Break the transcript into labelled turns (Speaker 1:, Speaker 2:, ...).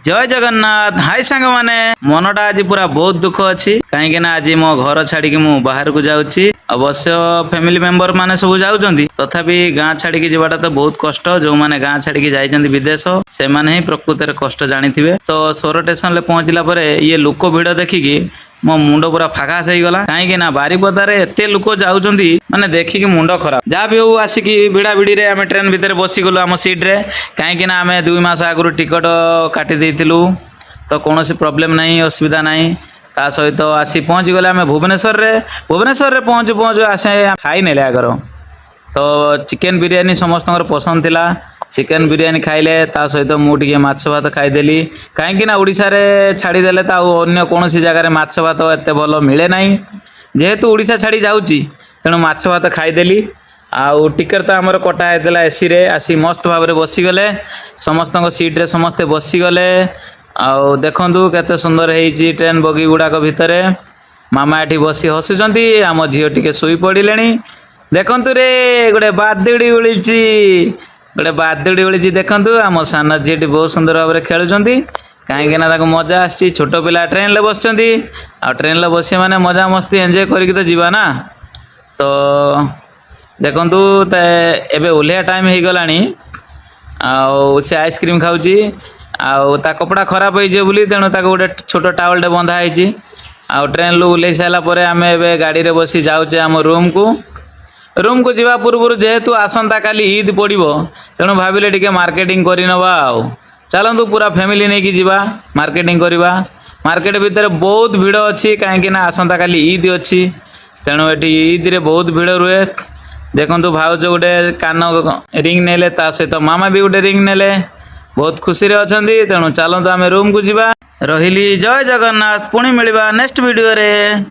Speaker 1: जय जगन्नाथ। हाय सांग माने मनटा आज पूरा बहुत दुख अच्छी कहीं आज मो घर छाड़ी मु बाहर को जाऊँगी। अवश्य फैमिली मेंबर माने सब जाउछंती तथापि गाँ छाड़ी जावाटा तो बहुत कष्ट। जो माने गाँ छाड़ी जाइछंती विदेश से माने ही प्रकृतिर कष्ट जानिथिबे। तो सोर स्टेशन ले पहुँचला परे ये लोक भिड़ देखिकी मो मुंड पूरा फाकास हो गला कहीं बारिपदार एत लोक जाऊँगी माने देखिकी मुंड खराब। जहाँ भी हो आसिकी भिड़ा भिड़ी रे आम ट्रेन भितर बसीगलु आम सीट्रे कहीं 2 मास आगु टिकट काटी देइथिलु तो कौन प्रॉब्लम नहीं असुविधा नहीं। ता सहित आसी पहुँची गले आम भुवनेश्वर रे पहुँचु पहुँचु आसे खाई नेले आगर। तो चिकेन बिरियानी समस्त पसंद थिला चिकेन बिरियानी खाइले ता सहित मुझे माछ भात खाईदेली कहीं ओडिशा रे छाड़ीदेले तो अन्य कौन जगार माछ भात एत भल मिले ना जेहेतु ओडिशा छाड़ी जाऊँगी तेणु माछ भात खाईदेली। आउ टिकेट तो आमर कटा होता एसी रे आसी मस्त भाव में बसीगले समस्त सीट्रे समस्ते बसीगले। आउ देखु केते सुंदर है ट्रेन बगी गुड़ाक भितर मामा एठी बसी हसुचंती आम झील टिके शोई पड़े। देखु रे गोटे बादुड़ी उड़ीची गोटे बादुड़ी उड़ीची देखु आम सान झीटी बहुत सुंदर भाव में खेलुंट कहीं मजा आसी छोट पिला ट्रेन ले बस ट्रेन ले बस मैंने मजा मस्ती एंजॉय करके तो जीवा ना। तो देखु एबे ओल्हिया टाइम हो गला से आइसक्रीम खाऊची ता कपड़ा खराब हो तेणु गोटे छोट टावलटे बंधा होती। ट्रेन लु ओल्है सारापर आम ए गाड़ी रे बसी जाऊे आम रूम को जीवा पूर्व जेहेतु आसंता काली ईद पड़ो तेणु भाविले टिके मार्केटिंग करनवा चलतु पूरा फैमिली नहीं कि जीवा मार्केटिंग करवा। मार्केट भितर बहुत भीड़ अच्छी कहीं आसंता काली ईद अच्छी तेणु ये ईद रे बहुत भीड़ रुए। देखु भाउज गोटे कान रिंग नेले ता सहित मामा भी गोटे रिंग नेले बहुत खुशी रे अछंती। तेणु चलतु आम रूम को जीवा। रहिली जय जगन्नाथ पुणी मिलवा नेक्स्ट वीडियो रे।